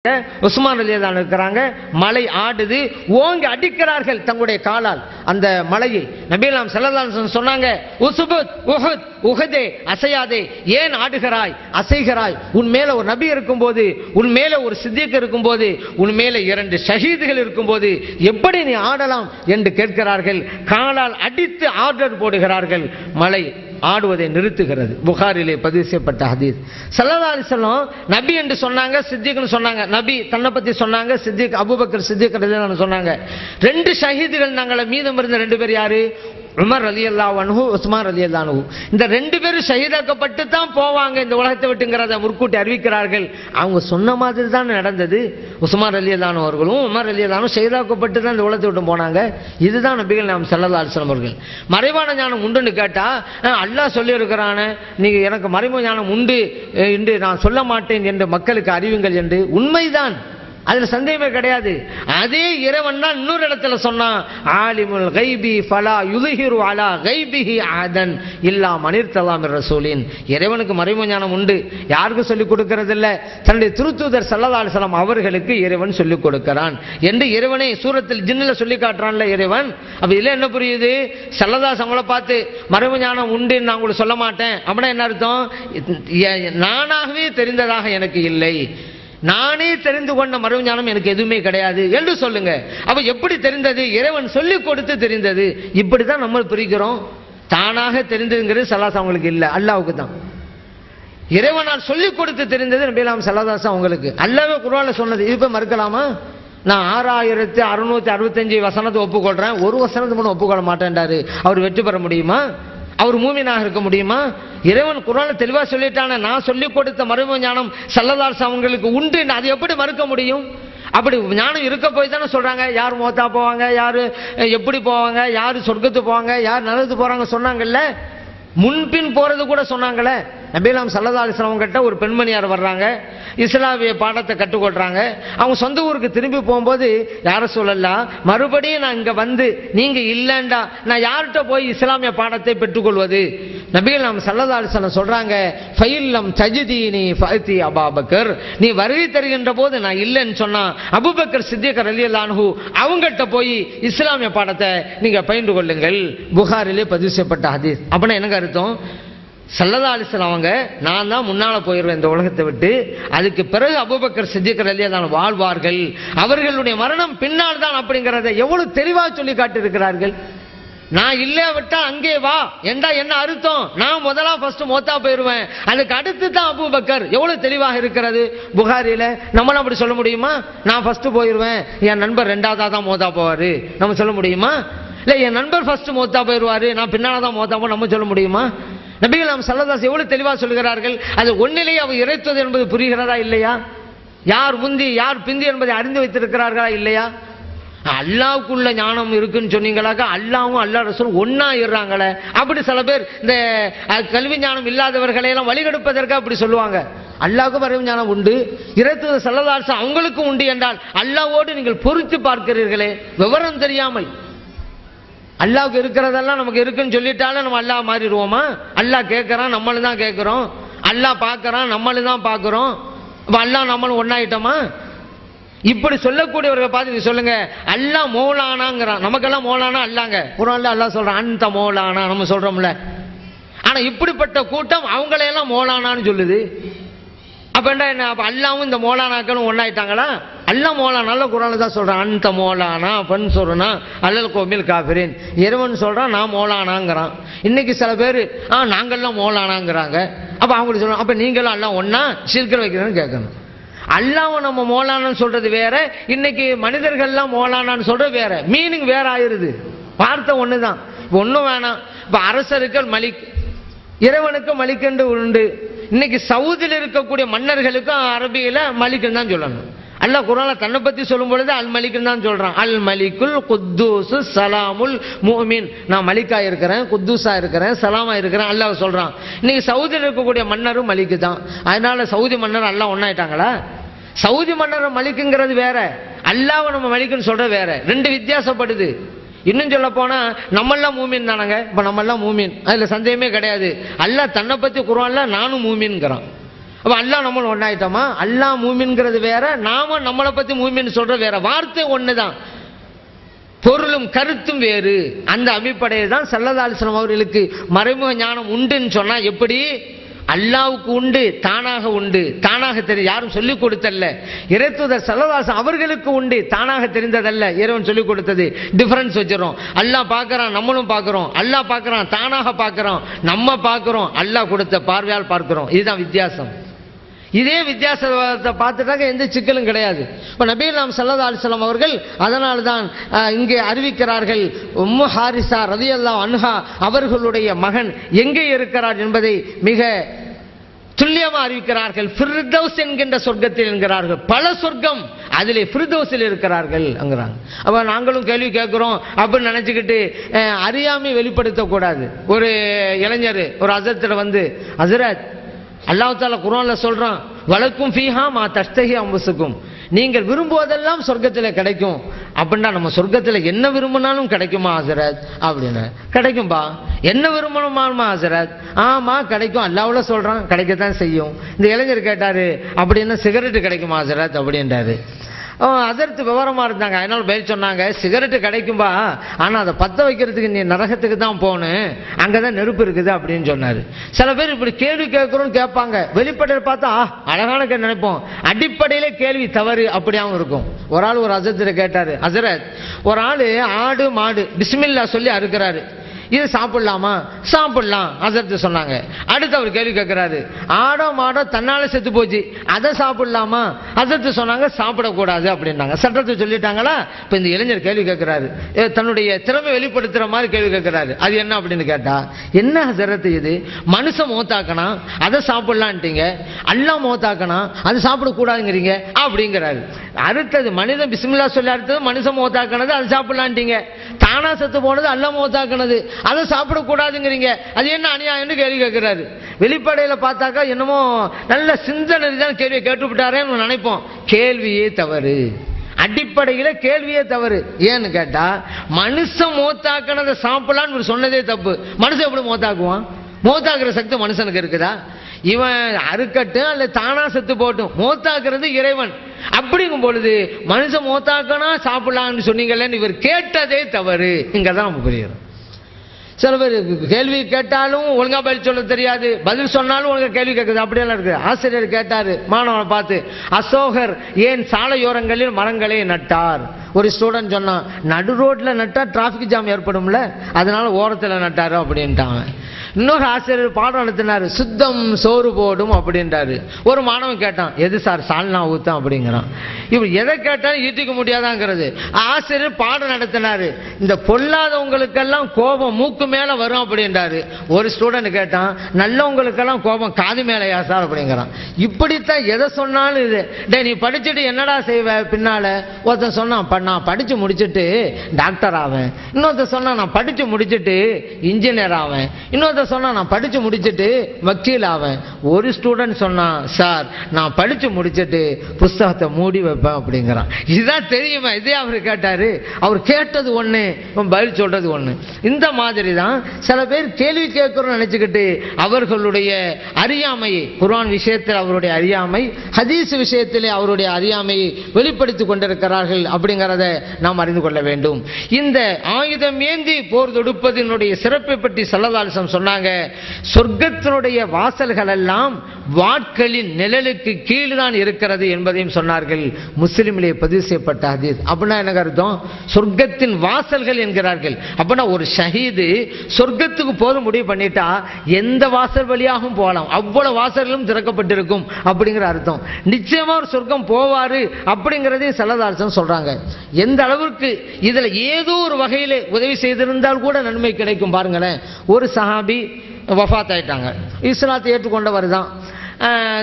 உஸ்மான் ரலியல்லாஹு அன்ஹு இருக்கிறாங்க. மலை ஆடுது, ஓங்கி அடிக்கிறார்கள் தங்களுடைய காலால் அந்த மலையை. நபியல்லாம் ஸல்லல்லாஹு அலைஹி வஸல்லம் சொன்னாங்க, உஸ்புத் உஹுத், உஹதே அசையாதே, ஏன் ஆடுகிறாய் அசைகிறாய்? உன் மேல ஒரு நபி இருக்கும்போது, உன் மேல ஒரு சித்திக் இருக்கும்போது, உன் மேல 2 ஷஹீதுகள் இருக்கும்போது எப்படி நீ ஆடலாம் என்று கேட்கிறார்கள். காலால் அடித்து ஆர்டர் போடுகிறார்கள். மலை ஆடுவதை நிறுத்துகிறது. புகாரிலே பதிவு செய்யப்பட்ட ஹதீஸ். ஸல்லல்லாஹு அலைஹி வஸல்லம் நபி என்று சொன்னாங்க, சித்திக்னு சொன்னாங்க. நபி தன்னை பத்தி சொன்னாங்க, சித்திக் அபூபக்கர் சித்திக் ரலியல்லாஹு அன்ஹு சொன்னாங்க. 2 ஷஹீதுகள் நாங்கள, மீதம் இருந்த 2 பேர் யாரு? உமர் ரலியல்லாஹு அன்ஹு, உஸ்மான் ரலியல்லாஹு அன்ஹு. இந்த 2 பேரும் ஷஹீதாக்கப்பட்டு தான் போவாங்க இந்த உலகத்தை விட்டுங்கிறத முற்கூட்டி அறிவிக்கிறார்கள். அவங்க சொன்ன மாதிரி தான் நடந்தது. உஸ்மான் ரலியல்லாஹு அன்ஹு அவர்களும் உமர் ரலியல்லாஹு அன்ஹு ஷஹீதாக்கப்பட்டு தான் இந்த உலகத்தை விட்டு போனாங்க. இதுதான் நபிகள் நாயகம் ஸல்லல்லாஹு அலைஹி வஸல்லம் அவர்கள். மறைவான ஞானம் உண்டுன்னு கேட்டா, அல்லாஹ் சொல்லி இருக்கிறானே, நீங்க எனக்கு மறைமுக ஞானம் உண்டு என்று நான் சொல்ல மாட்டேன் என்று மக்களுக்கு அறிவுங்கள் என்று. உண்மைதான், அதுல சந்தேகமே கிடையாது. அதே இறைவன் தான் இன்னொரு இடத்துல சொன்னான், ஆலிமுல் கைபி ஃபலா யுظஹிரு அலா கைபிஹி அஹதன் இல்லா மனிர்தலா மிர் ரசூலின். இறைவனுக்கு மறைமுக ஞானம் உண்டு, யாருக்கு சொல்லிக் கொடுக்கிறது இல்ல, தன்னுடைய திருத்தூதர் ஸல்லல்லாஹு அலைஹி வஸல்லம் அவர்களுக்கு இறைவன் சொல்லிக் கொடுக்கிறான் என்று இறைவனை சூரத்தில் ஜின்னில் சொல்லி காட்டுறான்ல இறைவன். அப்ப இதுல என்ன புரியுது? ஸல்லல்லாஹு அலைஹி வஸல்லம் பார்த்து மறைமுக ஞானம் உண்டு நான் உங்களுக்கு சொல்ல மாட்டேன் அப்படின்னா என்ன அர்த்தம்? நானாகவே தெரிந்ததாக எனக்கு இல்லை, நானே தெரிந்து கொண்ட மறைவு ஞானம் எனக்கு எதுவுமே கிடையாது என்று சொல்லுங்க. அப்ப எப்படி தெரிந்தது? இறைவன் சொல்லிக் கொடுத்து தெரிந்தது. இப்படிதான் நம்ம பிரிக்கிறோம். தானாக தெரிந்ததுங்கிறது ஸல்லல்லாஹு அவங்களுக்கு இல்ல, அல்லாஹ்வுக்கு தான். இறைவனால் சொல்லிக் கொடுத்து தெரிந்தது நபியல்லாம் ஸல்லல்லாஹு அவங்களுக்கு. அல்லாஹ்வே குர்ஆன்ல சொன்னது. இது போய் மறுக்கலாமா? நான் 6665 வசனத்தை ஒப்புக்கொள்றேன், ஒரு வசனத்தை மட்டும் ஒப்புக்கொள்ள மாட்டேன்டாரு. அவர் வெற்றி பெற முடியுமா? அவர் மூமினாக இருக்க முடியுமா? இறைவன் குர்ஆன்ல தெளிவா சொல்லிட்டானே, நான் சொல்லிக் கொடுத்த மறைமுக ஞானம் ஸல்லல்லாஹு அலைஹி அவங்களுக்கு உண்டு, அது எப்படி மறுக்க முடியும்? அப்படி ஞானம் இருக்க போய் தானே சொல்றாங்க. யார் மௌத்தா போவாங்க, யாரு எப்படி போவாங்க, யாரு சொர்க்கத்துக்கு போவாங்க, யார் நரகத்துக்கு போறாங்க சொன்னாங்கல்ல. முன்பின் போறது கூட சொன்னாங்களே. நபியல்லாம் ஸல்லல்லாஹு அலைஹி வஸல்லம் கிட்ட ஒரு பெண்மணியார் வர்றாங்க, இஸ்லாமிய பாடத்தை கற்றுக்கொள்றாங்க. அவங்க சொந்த ஊருக்கு திரும்பி போகும்போது, யார சொல்லலாம் மறுபடியும் நான் இங்க வந்து நீங்க இல்லண்டா நான் யார்கிட்ட போய் இஸ்லாமிய பாடத்தை பெற்றுக்கொள்வது? நபியல்லாம் ஸல்லல்லாஹு அலைஹி வஸல்லம் சொல்றாங்க, ஃபைல்லம் தஜ்தீனி ஃபஅதி அபூபக்கர், நீ வருகை தருகின்ற போது நான் இல்லைன்னு சொன்னா அபூபக்கர் சித்திக் ரலியல்லாஹு அன்ஹு அவங்கள்ட்ட போய் இஸ்லாமிய பாடத்தை நீங்க பயின்று கொள்ளுங்கள். புகாரிலே பதிவு செய்யப்பட்ட ஹதீஸ். அப்படின்னா என்னங்க அர்த்தம்? ஸல்லல்லாஹு அலைஹி வஸல்லம் அவங்க, நான் தான் முன்னால போயிடுவேன் இந்த உலகத்தை விட்டு, அதுக்கு பிறகு அபூபக்கர் சித்திக் ரலியல்லாஹு அன்ஹு வாழ்வார்கள், அவர்களுடைய மரணம் பின்னால் தான் அப்படிங்கிறத எவ்வளவு தெளிவாக சொல்லி காட்டியிருக்கிறார்கள். நான் இல்லையா விட்டா அங்கே வா என்றா என்ன அர்த்தம்? நான் முதலா ஃபர்ஸ்ட் மௌத்தா போயிருவேன், அதுக்கு அடுத்து தான் அபூபக்கர். எவ்வளவு தெளிவாக இருக்கிறது புகாரில. நம்மளும் அப்படி சொல்ல முடியுமா? நான் ஃபர்ஸ்ட் போயிருவேன், என் நண்பர் 2ஆவதா தான் மௌத்தா போவாரு, நம்ம சொல்ல முடியுமா? இல்ல என் நண்பர் ஃபர்ஸ்ட் மௌத்தா போயிருவாரு, நான் பின்னால தான் மௌத்தா போவோம், நம்ம சொல்ல முடியுமா? நபிகள் ஸல்லல்லாஹு அலைஹி வஸல்லம் எவ்வளவு தெளிவா சொல்கிறார்கள். அது ஒன்னிலேயே அவர் இறைத்தது என்பது புரிகிறதா இல்லையா? யார் முந்தி யார் பிந்தி என்பதை அறிந்து வைத்திருக்கிறார்களா இல்லையா? அல்லாஹ்வுக்குள்ள ஞானம் இருக்குன்னு சொன்னீங்களாக்கா, அல்லாஹ்வும் அல்லாஹ் ரசூலும் ஒன்னா இருறாங்களே. அப்படி சில பேர் இந்த கல்வி ஞானம் இல்லாதவர்களை எல்லாம் வழிகெடுப்பதற்காக அப்படி சொல்லுவாங்க. அல்லாஹ்வுக்கு மறைவு ஞானம் உண்டு, இறைத்தூதர் ஸல்லல்லாஹு அலைஹி வஸல்லம் அவங்களுக்கும் உண்டு என்றால் அல்லாஹ்வோடு நீங்கள் பொருத்தி பார்க்கிறீர்களே விவரம் தெரியாமல். அல்லாஹ்வுக்கு இருக்கிறதெல்லாம் நமக்கு இருக்குன்னு சொல்லிட்டாலும் நம்ம அல்லாஹ் மாறிடுவோமா? அல்லாஹ் கேட்கறான், நம்மளும் தான் கேட்கிறோம். அல்லாஹ் பார்க்கறான், நம்மளும் தான் பார்க்கிறோம். அப்ப அல்லாஹ் நம்மளும் ஒன்னாயிட்டோமா? இப்படி சொல்லக்கூடியவர்கள் பார்த்து சொல்லுங்க, அல்லாஹ் மௌலானாங்கிறான். நமக்கெல்லாம் மௌலானா அல்லாங்க. குர்ஆன்ல அல்லாஹ் சொல்றான் அந்த மௌலானா, நம்ம சொல்றோம்ல. ஆனா இப்படிப்பட்ட கூட்டம் அவங்களையெல்லாம் மௌலானான்னு சொல்லுது. அப்ப என்ன? அப்ப அல்லாவும் இந்த மௌலானாக்களும் ஒன்னாயிட்டாங்களா? அல்லாஹ் மௌலானா நல்ல குர்ஆன்ல தான் சொல்றான், அந்த மௌலானா பன்சுருனா அல்லல் கோமில் காஃபிரின். இறைவன் சொல்றான் நான் மௌலானாங்கிறான். இன்னைக்கு சில பேர் நாங்கள்லாம் மௌலானாங்கிறாங்க. அப்ப அவங்களுக்கு சொல்றோம், அப்ப நீங்களும் அல்லாஹ் ஒன்னா ஷிர்க் வைக்கிறேன்னு கேட்கணும். அல்லாஹ் நம்ம மௌலானான்னு சொல்றது வேற, இன்னைக்கு மனிதர்கள்லாம் மௌலானான்னு சொல்றது வேற, மீனிங் வேற ஆயிருது. வார்த்தை ஒண்ணுதான். ஒன்னும் வேணாம். இப்ப அரசர்கள் மலிக், இறைவனுக்கு மலிக் என்று உண்டு. இன்னைக்கு சவுதியில் இருக்கக்கூடிய மன்னர்களுக்கும் அரபியில மலிக்குன்னு தான் சொல்லணும். அல்லாஹ் குர்ஆன்ல தன்னை பத்தி சொல்லும் பொழுது அல் மலிக்குன்னு தான் சொல்றான். அல் மலிக்குல் குத்தூஸ் சலாமுல் முஃமின். நான் மலிக்கா இருக்கிறேன், குத்தூஸா இருக்கிறேன், சலாமா இருக்கிறேன் அல்லாஹ் சொல்றான். இன்னைக்கு சவுதியில் இருக்கக்கூடிய மன்னரும் மலிக்கு தான். அதனால சவுதி மன்னர் அல்லாஹ் ஒன்னாயிட்டாங்களா? சவுதி மன்னர் மலிக்குங்கிறது வேற, அல்லாஹ்வை நம்ம மலிக்குன்னு சொல்றது வேற. 2 வித்தியாசப்படுது. இன்னும் சொல்ல போனா நம்மெல்லாம் மூமின் தானங்க. இப்ப நம்மெல்லாம் மூமின், அதுல சந்தேகமே கிடையாது. அல்லாஹ் தன்னை பத்தி குர்ஆன்ல நானும் மூமின்ங்கிறான். அப்ப அல்லாஹ் நம்மளும் ஒன்னாயிட்டோமா? அல்லாஹ் மூமின்ங்கிறது வேற, நாம நம்மளை பத்தி மூமின் சொல்ற வேற. வார்த்தை ஒண்ணுதான், பொருளும் கருத்தும் வேறு. அந்த அடிப்படையில் தான் ஸல்லல்லாஹு அலைஹி வஸல்லம் அவர்களுக்கு மறைமுக ஞானம் உண்டுன்னு சொன்னா எப்படி? அல்லாஹ்வுக்கு உண்டு, தானாக உண்டு, தானாக தெரியும், யாரும் சொல்லிக் கொடுத்தல்ல. இறைத்தூதர் ஸல்லல்லாஹு அலைஹி வஸல்லம் அவர்களுக்கு உண்டு, தானாக தெரிந்ததல்ல, இறைவன் சொல்லிக் கொடுத்தது. டிஃபரன்ஸ் வச்சிரோம். அல்லாஹ் பார்க்கறான், நம்மளும் பார்க்கிறோம். அல்லாஹ் பார்க்கறான், தானாக பார்க்கிறோம், நம்ம பார்க்கிறோம், அல்லாஹ் கொடுத்த பார்வையால் பார்க்கிறோம். இதுதான் வித்தியாசம். இதே வித்தியாசத்தை பார்த்துட்டாங்க எந்த சிக்கலும் கிடையாது. இப்போ நபிகள் ஸல்லல்லாஹு அலைஹி வஸல்லம் அவர்கள் அதனால தான் இங்கே அறிவிக்கிறார்கள், உம்மு ஹாரிஸா ரலியல்லாஹு அன்ஹா அவர்களுடைய மகன் எங்கே இருக்கிறார் என்பதை மிக துல்லியமாக அறிவிக்கிறார்கள். ஃபிர்தௌஸ் என்கின்ற சொர்க்கத்தில் என்கிறார்கள். பல சொர்க்கம், அதிலே ஃபிர்தௌஸில் இருக்கிறார்கள் என்கிறாங்க. அப்போ நாங்களும் கேள்வி கேட்குறோம் அப்படின்னு நினச்சிக்கிட்டு அறியாமை வெளிப்படுத்தக்கூடாது. ஒரு இளைஞர் ஒரு ஹஸரத்தில் வந்து, ஹஸரத் அல்லாஹ் தஆலா குர்ஆன்ல சொல்றான், வலக்கும் ஃபீஹா மா தஷ்தஹி அன்ஃபுசுக்கும், நீங்கள் விரும்புவதெல்லாம் சொர்க்கத்தில் கிடைக்கும். அப்படின்னா நம்ம சொர்க்கத்தில் என்ன விரும்பினாலும் கிடைக்குமா ஹஸரத் அப்படின்னா? கிடைக்கும்பா. என்ன விரும்பணுமா ஹஸரத்? ஆமா கிடைக்கும், அல்லாஹ்வுல சொல்றான், கிடைக்கத்தான் செய்யும். இந்த இளைஞர் கேட்டாரு, அப்படின்னா சிகரெட்டு கிடைக்குமா ஹஸரத் அப்படின்றாரு. அதற்கு விவரமா இருந்தாங்க, அதனால பதில் சொன்னாங்க, சிகரெட்டு கிடைக்கும்பா, ஆனா அதை பத்த வைக்கிறதுக்கு நீ நரகத்துக்கு தான் போகணும், அங்கதான் நெருப்பு இருக்குது அப்படின்னு சொன்னாரு. சில பேர் இப்படி கேள்வி கேட்கணும்னு கேட்பாங்க, வெளிப்படையில் பார்த்தா அழகான நினைப்போம், அடிப்படையிலே கேள்வி தவறு அப்படியாவும் இருக்கும். ஒரு ஆள் ஒரு ஹஸரத் கேட்டாரு, ஹஸரத் ஒரு ஆள் ஆடு மாடு பிஸ்மில்லா சொல்லி அறுக்கிறாரு, இது சாப்பிடலாமா? சாப்பிடலாம் ஹஸரத் சொன்னாங்க. அடுத்து அவர் கேள்வி கேட்கிறாரு, ஆடோ மாடோ தன்னால செத்து போச்சு, அதை சாப்பிடலாமா? ஹஸரத் சொன்னாங்க சாப்பிடக்கூடாது அப்படின்னாங்க. சட்டத்தை சொல்லிட்டாங்களா? இப்போ இந்த இளைஞர் கேள்வி கேட்கிறாரு, தன்னுடைய திறமை வெளிப்படுத்துற மாதிரி கேள்வி கேட்கிறாரு. அது என்ன அப்படின்னு கேட்டா, என்ன ஹஸரத் இது, மனுஷன் மௌத்தாக்கனா அதை சாப்பிடலான்ட்டீங்க, அல்லாஹ் மௌத்தாக்கனா அது சாப்பிடக்கூடாதுங்கிறீங்க அப்படிங்கிறாரு. அடுத்தது மனிதன் பிஸ்மில்லா சொல்லி அடுத்தது மனுஷன் மௌத்தாக்கினது அது சாப்பிடலான்ட்டீங்க, தானா செத்து போனது அல்லாஹ் மௌத்தாக்கினது அதை சாப்பிடக்கூடாதுங்கிறீங்க, அது என்ன அநியாயம்னு கேள்வி கேட்கிறாரு. வெளிப்படையில் பார்த்தாக்கா என்னமோ நல்ல சிந்தனை தான் கேள்வியை கேட்டுவிட்டாரேன்னு நினைப்போம். கேள்வியே தவறு, அடிப்படையில் கேள்வியே தவறு. ஏன்னு கேட்டா, மனுஷன் மௌத்தாக்கினதை சாப்பிடலான்னு சொன்னதே தப்பு. மனுஷன் எப்படி மௌத்தாக்குவான்? மௌத்தாக்குற சக்தி மனுஷனுக்கு இருக்குதா? இவன் அறுக்கட்டும் அல்ல தானா செத்து போட்டும், மௌத்தாக்குறது இறைவன். அப்படிங்கும் பொழுது மனுஷன் மௌத்தாக்கனா சாப்பிடலான்னு சொன்னீங்கன்னு இவர் கேட்டதே தவறு. இங்கதான் நம்ம புரியுறோம். சில பேர் கேள்வி கேட்டாலும் ஒழுங்கா பதில் சொல்ல தெரியாது, பதில் சொன்னாலும் ஒழுங்கா கேள்வி கேட்குது, அப்படியெல்லாம் இருக்குது. ஆசிரியர் கேட்டாரு மாணவனை பார்த்து, அசோகர் ஏன் சாலையோரங்களில் மரங்களை நட்டார்? ஒரு ஸ்டூடெண்ட் சொன்னான், நடு ரோட்ல நட்டா டிராபிக் ஜாம் ஏற்படும்ல, அதனால ஓரத்தில் நட்டாரு அப்படின்ட்டாங்க. இன்னொரு ஆசிரியர் பாடம் நடத்தினாரு, சுத்தம் சோறு போடும் அப்படின்றாரு. ஒரு மாணவன் கேட்டான், எது சார் சால்னா ஊத்தம் அப்படிங்கிறான். இவர் எதை கேட்டாலும் ஈட்டிக்க முடியாதாங்கிறது. ஆசிரியர் பாடம் நடத்தினாரு, இந்த பொல்லாதவங்களுக்கெல்லாம் கோபம் மூக்கு மேல வரும் அப்படின்றாரு. ஒரு ஸ்டூடெண்ட் கேட்டான், நல்லவங்களுக்கெல்லாம் கோபம் காது மேலையா சார் அப்படிங்கிறான். இப்படித்தான் எதை சொன்னாலும் இது, டே நீ படிச்சுட்டு என்னடா செய்வ பின்னால? ஒருத்தன் சொன்னான், நான் படிச்சு முடிச்சுட்டு டாக்டர் ஆவேன். இன்னொருத்தர் சொன்னா நான் படிச்சு முடிச்சுட்டு இன்ஜினியர் ஆவேன். இன்னொருத்தர் சொன்னா நான் படிச்சு முடிச்சுட்டு வக்கீல் ஆவேன். ஒரு ஸ்டூடெண்ட் சொன்னா, சார் நான் படிச்சு முடிச்சுட்டு புஸ்தகத்தை மூடி வைப்பேன் அப்படிங்கிறான். இதுதான் தெரியுமா? இதே அவர் கேட்டாரு, அவர் கேட்டது ஒண்ணு, பதில் சொல்றது ஒண்ணு. இந்த மாதிரி தான் சில பேர் கேள்வி கேட்கணும்னு நினைச்சுக்கிட்டு அவர்களுடைய அறியாமையை, குர்ஆன் விஷயத்தில் அவருடைய அறியாமை, ஹதீஸ் விஷயத்திலே அவருடைய அறியாமையை வெளிப்படுத்திக் கொண்டிருக்கிறார்கள் அப்படிங்கிறத நாம் அறிந்து கொள்ள வேண்டும். இந்த ஆயுதம் ஏந்தி போர் தொடுப்பதனுடைய சிறப்பை பற்றி ஸல்லல்லாஹு அலைஹி வஸல்லம் சொன்னாங்க. சொர்க்கத்தினுடைய வாசல்கள் எல்லாம் வாட்களின் நிழலுக்கு கீழ்தான் இருக்கிறது என்பதையும் சொன்னார்கள். முஸ்லிமிலே பதிவு செய்யப்பட்ட ஹதீஸ். அப்படின்னா என்ன அர்த்தம்? சொர்க்கத்தின் வாசல்கள் என்கிறார்கள். அப்படின்னா ஒரு ஷஹீது சொர்க்கத்துக்கு போது முடிவு பண்ணிட்டா எந்த வாசல் வழியாகவும் போகலாம், அவ்வளவு வாசல்களும் திறக்கப்பட்டிருக்கும் அப்படிங்கிற அர்த்தம். நிச்சயமா ஒரு சொர்க்கம் போவாரு அப்படிங்கிறதையும் ஸல்லல்லாஹு அலைஹி வஸல்லம் சொல்றாங்க. எந்த அளவுக்கு இதுல ஏதோ ஒரு வகையில உதவி செய்திருந்தால் கூட நன்மை கிடைக்கும். பாருங்களேன், ஒரு சஹாபி வஃபாத் ஆயிட்டாங்க, இஸ்லாத்தை ஏற்றுக்கொண்டவர் தான்,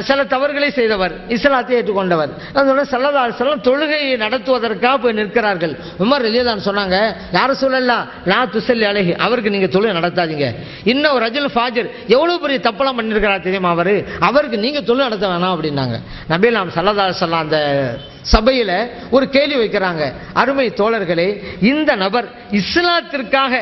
சில தவறுகளை செய்தவர், இஸ்லாத்தை ஏற்றுக்கொண்டவர். அதனால ஸல்லல்லாஹு அலைஹி வஸல்லம் தொழுகையை நடத்துவதற்காக போய் நிற்கிறார்கள். உமர் ரலியல்லாஹு அன்ஹு சொன்னாங்க, யா ரசூலல்லாஹ் லா துஸல்லி அலைஹி, அவருக்கு நீங்க தொழுகை நடத்தாதீங்க. இன்னும் ரஜுல் ஃபாஜிர், எவ்வளவு பெரிய தப்பெல்லாம் பண்ணிருக்கிறார் தெரியுமா அவருக்கு நீங்க தொழுகை நடத்த வேணாம் அப்படின்னாங்க. நபிகள் நாயகம் ஸல்லல்லாஹு அலைஹி வஸல்லம் அந்த சபையில ஒரு கேள்வி வைக்கிறாங்க, அருமை தோழர்களே, இந்த நபர் இஸ்லாத்திற்காக